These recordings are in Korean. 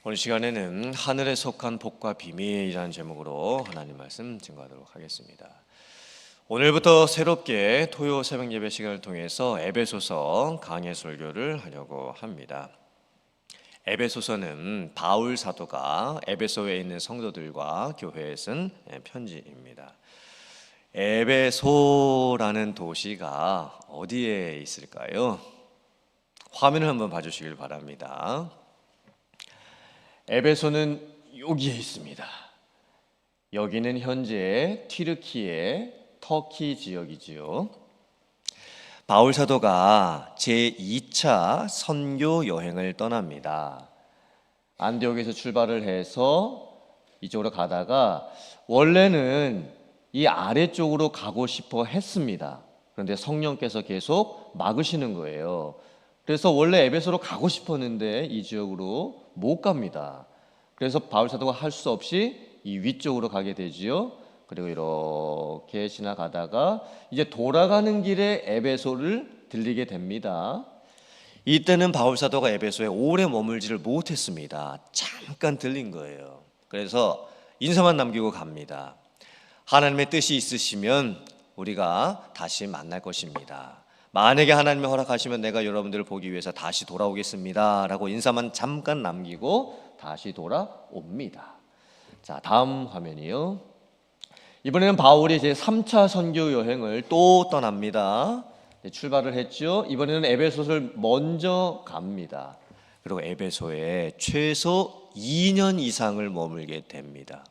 오늘 시간에는 하늘에 속한 복과 비밀이라는 제목으로 하나님 말씀 증거하도록 하겠습니다. 오늘부터 새롭게 토요 새벽 예배 시간을 통해서 에베소서 강해 설교를 하려고 합니다. 에베소서는 바울 사도가 에베소에 있는 성도들과 교회에 쓴 편지입니다. 에베소라는 도시가 어디에 있을까요? 화면을 한번 봐주시길 바랍니다. 에베소는 여기에 있습니다. 여기는 현재 튀르키예 터키 지역이지요. 바울 사도가 제2차 선교 여행을 떠납니다. 안디옥에서 출발을 해서 이쪽으로 가다가 원래는 이 아래쪽으로 가고 싶어 했습니다. 그런데 성령께서 계속 막으시는 거예요. 그래서 원래 에베소로 가고 싶었는데 이 지역으로 못 갑니다. 그래서 바울 사도가 할 수 없이 이 위쪽으로 가게 되지요. 그리고 이렇게 지나가다가 이제 돌아가는 길에 에베소를 들리게 됩니다. 이때는 바울 사도가 에베소에 오래 머물지를 못했습니다. 잠깐 들린 거예요. 그래서 인사만 남기고 갑니다. 하나님의 뜻이 있으시면 우리가 다시 만날 것입니다. 만약에 하나님이 허락하시면 내가 여러분들을 보기 위해서 다시 돌아오겠습니다 라고 인사만 잠깐 남기고 다시 돌아옵니다. 자, 다음 화면이요. 이번에는 바울이 제 3차 선교 여행을 또 떠납니다. 출발을 했죠. 이번에는 에베소를 먼저 갑니다. 그리고 에베소에 최소 2년 이상을 머물게 됩니다.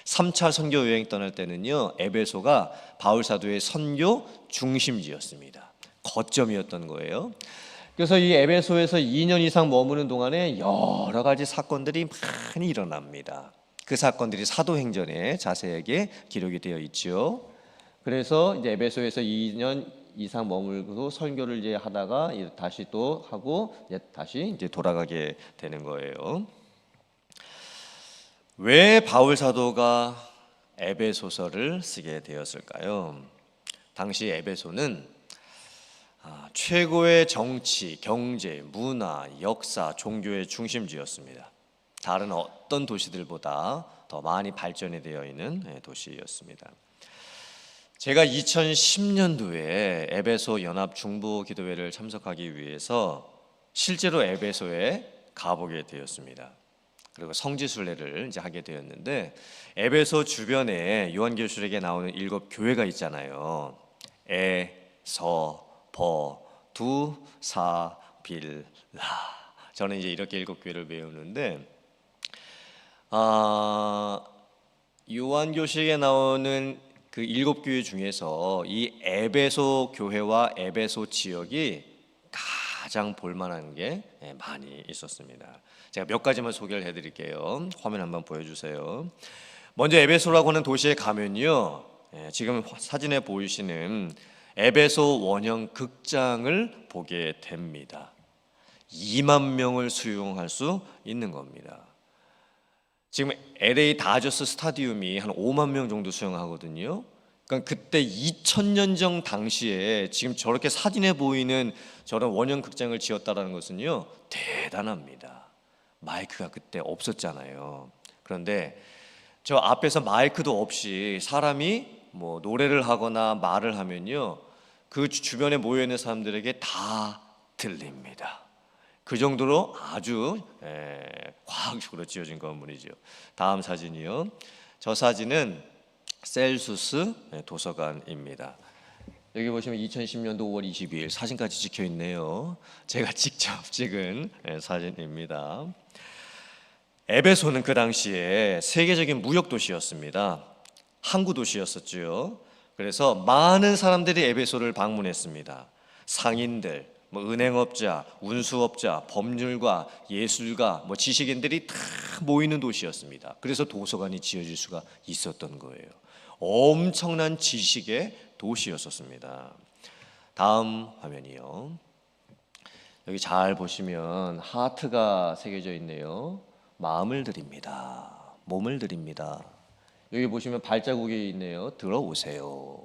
3차 선교 여행 떠날 때는요, 에베소가 바울 사도의 선교 중심지였습니다. 거점이었던 거예요. 그래서 이 에베소에서 2년 이상 머무는 동안에 여러 가지 사건들이 많이 일어납니다. 그 사건들이 사도행전에 자세하게 기록이 되어 있죠. 그래서 이제 에베소에서 2년 이상 머물고 선교를 이제 하다가 다시 또 하고 다시 이제 돌아가게 되는 거예요. 왜 바울 사도가 에베소서를 쓰게 되었을까요? 당시 에베소는 최고의 정치, 경제, 문화, 역사, 종교의 중심지였습니다. 다른 어떤 도시들보다 더 많이 발전이 되어 있는 도시였습니다. 제가 2010년도에 에베소 연합 중보 기도회를 참석하기 위해서 실제로 에베소에 가보게 되었습니다. 그리고 성지순례를 이제 하게 되었는데, 에베소 주변에 요한계시록에 나오는 7 교회가 있잖아요. 서, 버, 두, 사, 빌, 라. 저는 이제 이렇게 7 교회를 배우는데, 요한계시록에 나오는 그 7 교회 중에서 이 에베소 교회와 에베소 지역이 가장 볼만한 게 많이 있었습니다. 제가 몇 가지만 소개를 해드릴게요. 화면 한번 보여주세요. 먼저 에베소라고 하는 도시에 가면요, 지금 사진에 보이시는 에베소 원형 극장을 보게 됩니다. 2만 명을 수용할 수 있는 겁니다. 지금 LA 다저스 스타디움이 한 5만 명 정도 수용하거든요. 그러니까 그때 2000년 전 당시에 지금 저렇게 사진에 보이는 저런 원형 극장을 지었다는 것은요, 대단합니다. 마이크가 그때 없었잖아요. 그런데 저 앞에서 마이크도 없이 사람이 뭐 노래를 하거나 말을 하면요, 그 주변에 모여 있는 사람들에게 다 들립니다. 그 정도로 아주 과학적으로 지어진 건물이죠. 다음 사진이요. 저 사진은 셀수스 도서관입니다. 여기 보시면 2010년도 5월 22일 사진까지 찍혀 있네요. 제가 직접 찍은 사진입니다. 에베소는 그 당시에 세계적인 무역 도시였습니다. 항구 도시였었죠. 그래서 많은 사람들이 에베소를 방문했습니다. 상인들, 은행업자, 운수업자, 법률가, 예술가, 지식인들이 다 모이는 도시였습니다. 그래서 도서관이 지어질 수가 있었던 거예요. 엄청난 지식의 도시였었습니다. 다음 화면이요. 여기 잘 보시면 하트가 새겨져 있네요. 마음을 드립니다. 몸을 드립니다. 여기 보시면 발자국이 있네요. 들어오세요.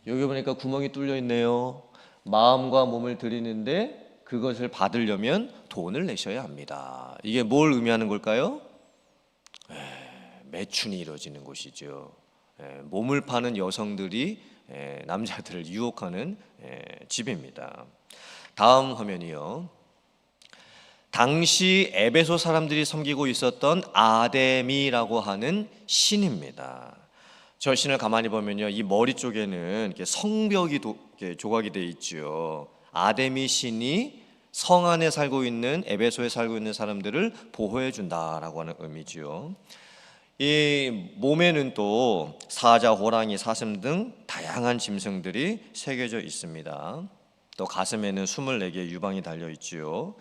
여기 보니까 구멍이 뚫려 있네요. 마음과 몸을 드리는데 그것을 받으려면 돈을 내셔야 합니다. 이게 뭘 의미하는 걸까요? 매춘이 이루어지는 곳이죠. 몸을 파는 여성들이 남자들을 유혹하는 집입니다. 다음 화면이요. 당시 에베소 사람들이 섬기고 있었던 아데미라고 하는 신입니다. 저 신을 가만히 보면요, 이 머리 쪽에는 이렇게 성벽이 이렇게 조각이 되어 있죠. 아데미 신이 성 안에 살고 있는 에베소에 살고 있는 사람들을 보호해 준다라고 하는 의미지요. 이 몸에는 또 사자, 호랑이, 사슴 등 다양한 짐승들이 새겨져 있습니다. 또 가슴에는 24개의 유방이 달려 있지요.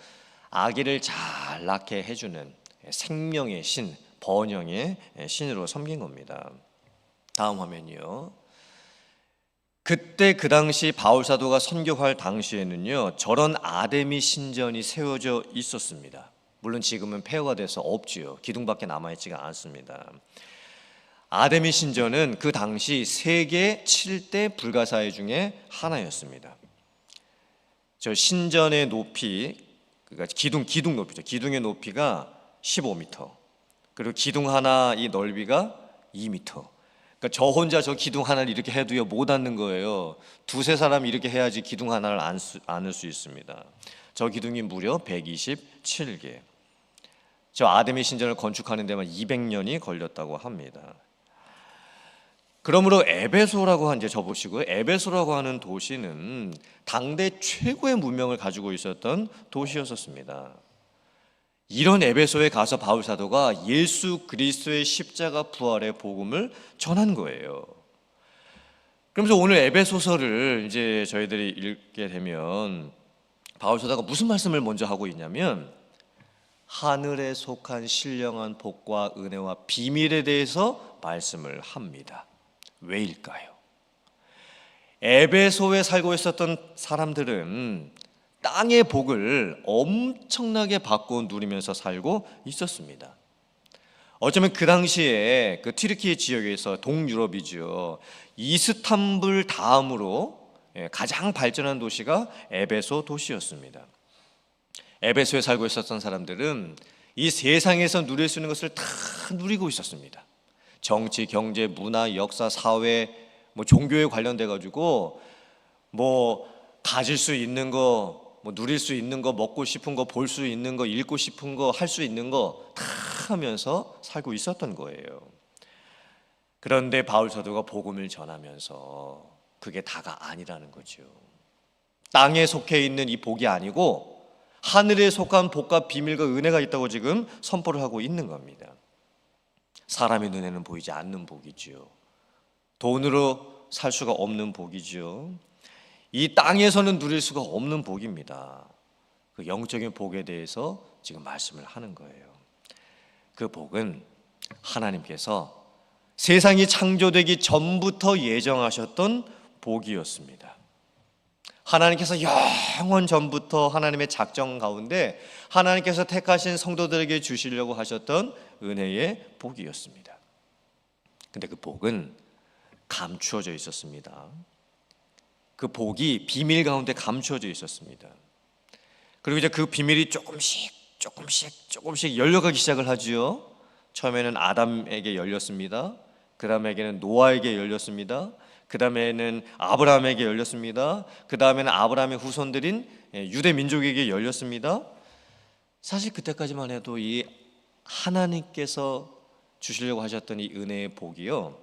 아기를 잘 낳게 해주는 생명의 신, 번영의 신으로 섬긴 겁니다. 다음 화면이요. 그때 그 당시 바울 사도가 선교할 당시에는요, 저런 아데미 신전이 세워져 있었습니다. 물론 지금은 폐허가 돼서 없지요. 기둥밖에 남아있지가 않습니다. 아데미 신전은 그 당시 세계 7대 불가사의 중에 하나였습니다. 저 신전의 높이, 그러니까 기둥 높이죠. 기둥의 높이가 15m, 그리고 기둥 하나 이 넓이가 2m. 그러니까 저 혼자 저 기둥 하나를 이렇게 해도요 못 앉는 거예요. 두세 사람이 이렇게 해야지 기둥 하나를 안을 수 있습니다. 저 기둥이 무려 127개. 저 아데미 신전을 건축하는 데만 200년이 걸렸다고 합니다. 그러므로 에베소라고 이제 접으시고요. 에베소라고 하는 도시는 당대 최고의 문명을 가지고 있었던 도시였었습니다. 이런 에베소에 가서 바울 사도가 예수 그리스도의 십자가 부활의 복음을 전한 거예요. 그러면서 오늘 에베소서를 이제 저희들이 읽게 되면 바울 사도가 무슨 말씀을 먼저 하고 있냐면 하늘에 속한 신령한 복과 은혜와 비밀에 대해서 말씀을 합니다. 왜일까요? 에베소에 살고 있었던 사람들은 땅의 복을 엄청나게 받고 누리면서 살고 있었습니다. 어쩌면 그 당시에 그 튀르키예 지역에서 동유럽이죠. 이스탄불 다음으로 가장 발전한 도시가 에베소 도시였습니다. 에베소에 살고 있었던 사람들은 이 세상에서 누릴 수 있는 것을 다 누리고 있었습니다. 정치, 경제, 문화, 역사, 사회, 종교에 관련돼 가지고 가질 수 있는 거, 누릴 수 있는 거, 먹고 싶은 거, 볼 수 있는 거, 읽고 싶은 거, 할 수 있는 거 다 하면서 살고 있었던 거예요. 그런데 바울 사도가 복음을 전하면서 그게 다가 아니라는 거죠. 땅에 속해 있는 이 복이 아니고 하늘에 속한 복과 비밀과 은혜가 있다고 지금 선포를 하고 있는 겁니다. 사람의 눈에는 보이지 않는 복이지요. 돈으로 살 수가 없는 복이지요. 이 땅에서는 누릴 수가 없는 복입니다. 그 영적인 복에 대해서 지금 말씀을 하는 거예요. 그 복은 하나님께서 세상이 창조되기 전부터 예정하셨던 복이었습니다. 하나님께서 영원 전부터 하나님의 작정 가운데 하나님께서 택하신 성도들에게 주시려고 하셨던 은혜의 복이었습니다. 근데 그 복은 감추어져 있었습니다. 그 복이 비밀 가운데 감추어져 있었습니다. 그리고 이제 그 비밀이 조금씩 열려가기 시작을 하지요. 처음에는 아담에게 열렸습니다. 그 다음에는 노아에게 열렸습니다. 그 다음에는 아브라함에게 열렸습니다. 그 다음에는 아브라함의 후손들인 유대 민족에게 열렸습니다. 사실 그때까지만 해도 이 하나님께서 주시려고 하셨던 이 은혜의 복이요,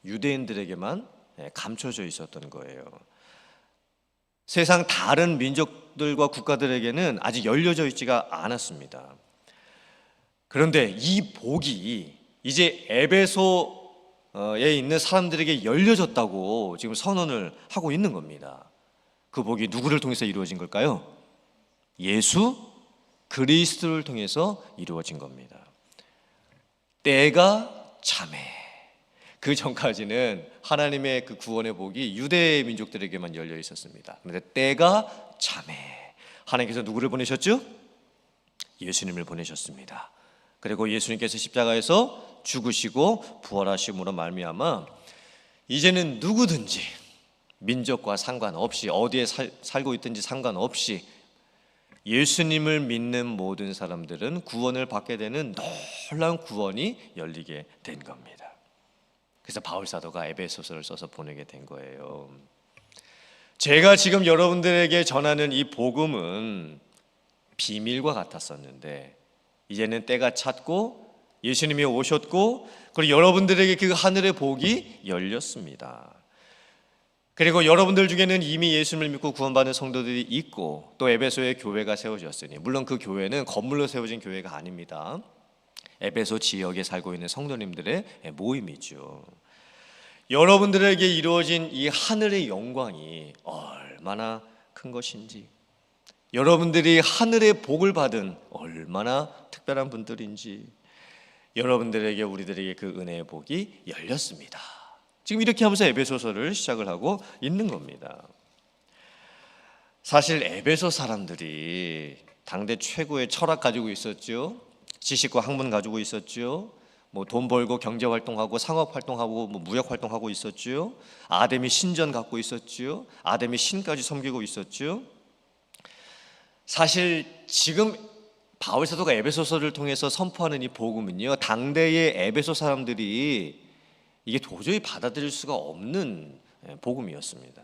유대인들에게만 감춰져 있었던 거예요. 세상 다른 민족들과 국가들에게는 아직 열려져 있지가 않았습니다. 그런데 이 복이 이제 에베소에 있는 사람들에게 열려졌다고 지금 선언을 하고 있는 겁니다. 그 복이 누구를 통해서 이루어진 걸까요? 예수 그리스도를 통해서 이루어진 겁니다. 때가 참해. 그 전까지는 하나님의 그 구원의 복이 유대 민족들에게만 열려 있었습니다. 그런데 때가 참해. 하나님께서 누구를 보내셨죠? 예수님을 보내셨습니다. 그리고 예수님께서 십자가에서 죽으시고 부활하심으로 말미암아 이제는 누구든지 민족과 상관없이 어디에 살고 있든지 상관없이 예수님을 믿는 모든 사람들은 구원을 받게 되는 놀라운 구원이 열리게 된 겁니다. 그래서 바울 사도가 에베소서를 써서 보내게 된 거예요. 제가 지금 여러분들에게 전하는 이 복음은 비밀과 같았었는데 이제는 때가 찼고 예수님이 오셨고 그리고 여러분들에게 그 하늘의 복이 열렸습니다. 그리고 여러분들 중에는 이미 예수님을 믿고 구원받은 성도들이 있고 또 에베소에 교회가 세워졌으니, 물론 그 교회는 건물로 세워진 교회가 아닙니다. 에베소 지역에 살고 있는 성도님들의 모임이죠. 여러분들에게 이루어진 이 하늘의 영광이 얼마나 큰 것인지, 여러분들이 하늘의 복을 받은 얼마나 특별한 분들인지, 여러분들에게 우리들에게 그 은혜의 복이 열렸습니다. 지금 이렇게 하면서 에베소서를 시작을 하고 있는 겁니다. 사실 에베소 사람들이 당대 최고의 철학 가지고 있었죠. 지식과 학문 가지고 있었죠. 돈 벌고 경제 활동하고 상업 활동하고 무역 활동하고 있었죠. 아데미 신전 갖고 있었죠. 아데미 신까지 섬기고 있었죠. 사실 지금 바울 사도가 에베소서를 통해서 선포하는 이 복음은요, 당대의 에베소 사람들이 이게 도저히 받아들일 수가 없는 복음이었습니다.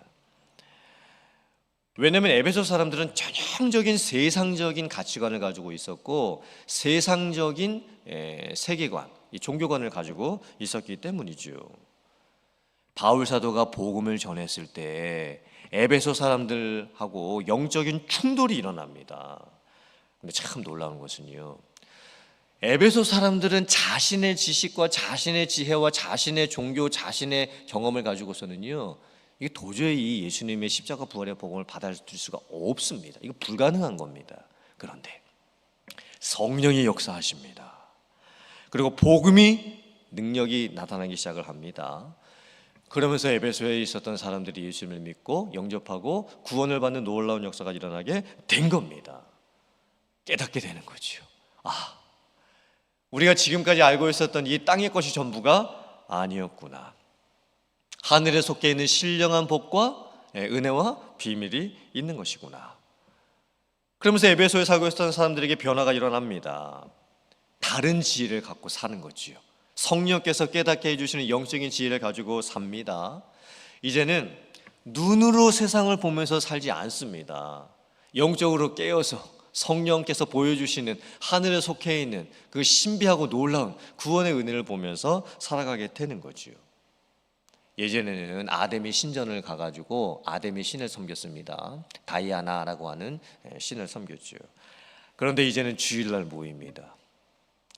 왜냐하면 에베소 사람들은 전형적인 세상적인 가치관을 가지고 있었고 세상적인 세계관, 이 종교관을 가지고 있었기 때문이죠. 바울 사도가 복음을 전했을 때 에베소 사람들하고 영적인 충돌이 일어납니다. 근데 참 놀라운 것은요, 에베소 사람들은 자신의 지식과 자신의 지혜와 자신의 종교, 자신의 경험을 가지고서는요, 이게 도저히 이 예수님의 십자가 부활의 복음을 받아들일 수가 없습니다. 이거 불가능한 겁니다. 그런데 성령이 역사하십니다. 그리고 복음이 능력이 나타나기 시작을 합니다. 그러면서 에베소에 있었던 사람들이 예수님을 믿고 영접하고 구원을 받는 놀라운 역사가 일어나게 된 겁니다. 깨닫게 되는 거죠. 우리가 지금까지 알고 있었던 이 땅의 것이 전부가 아니었구나. 하늘에 속해 있는 신령한 복과 은혜와 비밀이 있는 것이구나. 그러면서 에베소에 살고 있었던 사람들에게 변화가 일어납니다. 다른 지혜를 갖고 사는 거지요. 성령께서 깨닫게 해주시는 영적인 지혜를 가지고 삽니다. 이제는 눈으로 세상을 보면서 살지 않습니다. 영적으로 깨어서 성령께서 보여주시는 하늘에 속해 있는 그 신비하고 놀라운 구원의 은혜를 보면서 살아가게 되는 거지요. 예전에는 아데미 신전을 가가지고 아데미 신을 섬겼습니다. 다이아나라고 하는 신을 섬겼죠. 그런데 이제는 주일날 모입니다.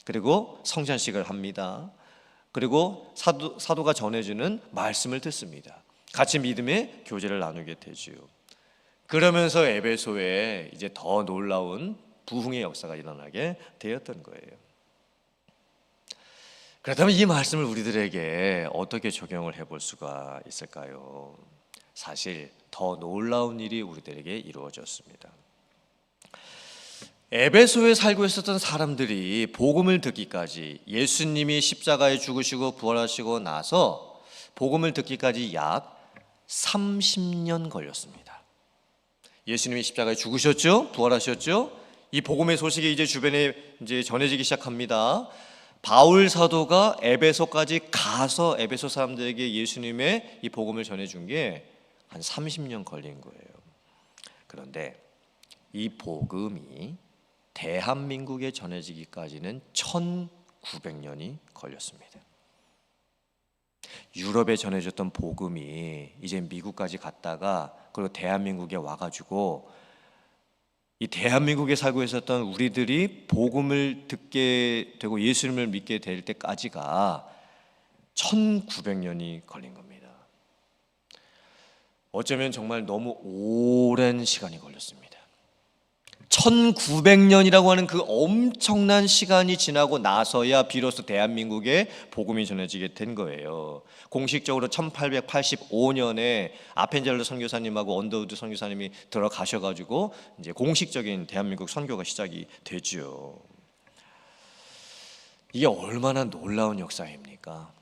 그리고 성찬식을 합니다. 그리고 사도가 전해주는 말씀을 듣습니다. 같이 믿음의 교제를 나누게 되지요. 그러면서 에베소에 이제 더 놀라운 부흥의 역사가 일어나게 되었던 거예요. 그렇다면 이 말씀을 우리들에게 어떻게 적용을 해볼 수가 있을까요? 사실 더 놀라운 일이 우리들에게 이루어졌습니다. 에베소에 살고 있었던 사람들이 복음을 듣기까지, 예수님이 십자가에 죽으시고 부활하시고 나서 복음을 듣기까지 약 30년 걸렸습니다. 예수님이 십자가에 죽으셨죠? 부활하셨죠? 이 복음의 소식이 이제 주변에 이제 전해지기 시작합니다. 바울 사도가 에베소까지 가서 에베소 사람들에게 예수님의 이 복음을 전해준 게 한 30년 걸린 거예요. 그런데 이 복음이 대한민국에 전해지기까지는 1900년이 걸렸습니다. 유럽에 전해졌던 복음이 이제 미국까지 갔다가 그리고 대한민국에 와가지고 이 대한민국에 살고 있었던 우리들이 복음을 듣게 되고 예수님을 믿게 될 때까지가 1900년이 걸린 겁니다. 어쩌면 정말 너무 오랜 시간이 걸렸습니다. 1900년이라고 하는 그 엄청난 시간이 지나고 나서야 비로소 대한민국에 복음이 전해지게 된 거예요. 공식적으로 1885년에 아펜젤러 선교사님하고 언더우드 선교사님이 들어가셔가지고 이제 공식적인 대한민국 선교가 시작이 되죠. 이게 얼마나 놀라운 역사입니까?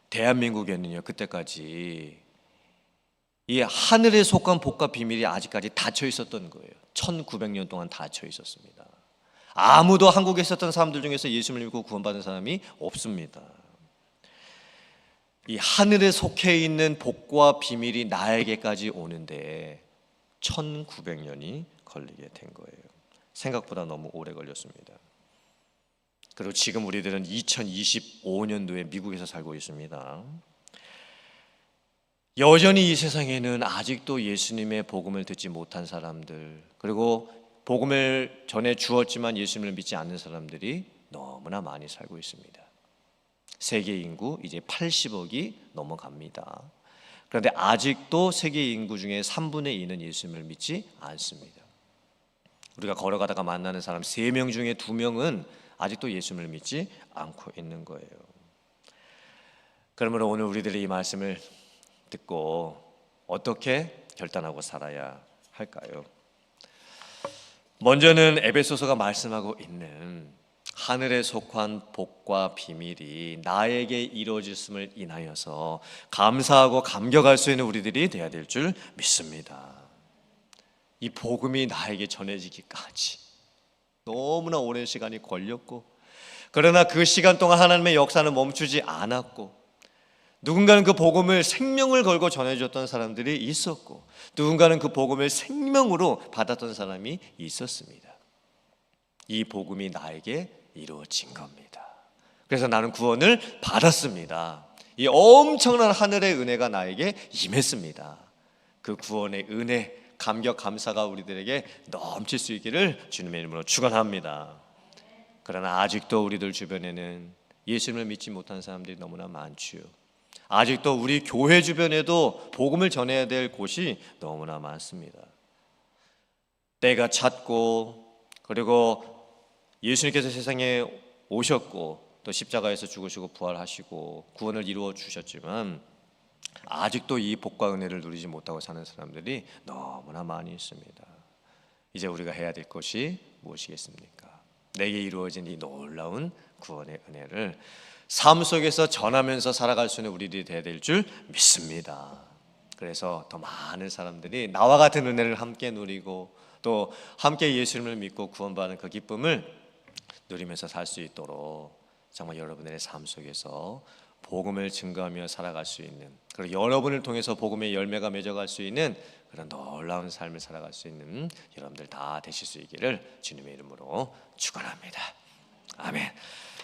대한민국에는요, 그때까지 이 하늘에 속한 복과 비밀이 아직까지 닫혀 있었던 거예요. 1900년 동안 닫혀 있었습니다. 아무도 한국에 있었던 사람들 중에서 예수님을 믿고 구원받은 사람이 없습니다. 이 하늘에 속해 있는 복과 비밀이 나에게까지 오는데 1900년이 걸리게 된 거예요. 생각보다 너무 오래 걸렸습니다. 그리고 지금 우리들은 2025년도에 미국에서 살고 있습니다. 여전히 이 세상에는 아직도 예수님의 복음을 듣지 못한 사람들, 그리고 복음을 전해 주었지만 예수님을 믿지 않는 사람들이 너무나 많이 살고 있습니다. 세계 인구 이제 80억이 넘어갑니다. 그런데 아직도 세계 인구 중에 3분의 2는 예수님을 믿지 않습니다. 우리가 걸어가다가 만나는 사람 3명 중에 2명은 아직도 예수님을 믿지 않고 있는 거예요. 그러므로 오늘 우리들이 이 말씀을 듣고 어떻게 결단하고 살아야 할까요? 먼저는 에베소서가 말씀하고 있는 하늘에 속한 복과 비밀이 나에게 이루어졌음을 인하여서 감사하고 감격할 수 있는 우리들이 되어야 될 줄 믿습니다. 이 복음이 나에게 전해지기까지 너무나 오랜 시간이 걸렸고, 그러나 그 시간 동안 하나님의 역사는 멈추지 않았고, 누군가는 그 복음을 생명을 걸고 전해줬던 사람들이 있었고, 누군가는 그 복음을 생명으로 받았던 사람이 있었습니다. 이 복음이 나에게 이루어진 겁니다. 그래서 나는 구원을 받았습니다. 이 엄청난 하늘의 은혜가 나에게 임했습니다. 그 구원의 은혜, 감격, 감사가 우리들에게 넘칠 수 있기를 주님의 이름으로 축원합니다. 그러나 아직도 우리들 주변에는 예수님을 믿지 못한 사람들이 너무나 많지요. 아직도 우리 교회 주변에도 복음을 전해야 될 곳이 너무나 많습니다. 때가 찼고, 그리고 예수님께서 세상에 오셨고 또 십자가에서 죽으시고 부활하시고 구원을 이루어 주셨지만 아직도 이 복과 은혜를 누리지 못하고 사는 사람들이 너무나 많이 있습니다. 이제 우리가 해야 될 것이 무엇이겠습니까? 내게 이루어진 이 놀라운 구원의 은혜를 삶 속에서 전하면서 살아갈 수 있는 우리들이 되어야 될 줄 믿습니다. 그래서 더 많은 사람들이 나와 같은 은혜를 함께 누리고 또 함께 예수님을 믿고 구원받는 그 기쁨을 누리면서 살 수 있도록 정말 여러분들의 삶 속에서 복음을 증거하며 살아갈 수 있는, 그리고 여러분을 통해서 복음의 열매가 맺어갈 수 있는 그런 놀라운 삶을 살아갈 수 있는 여러분들 다 되실 수 있기를 주님의 이름으로 축원합니다. 아멘.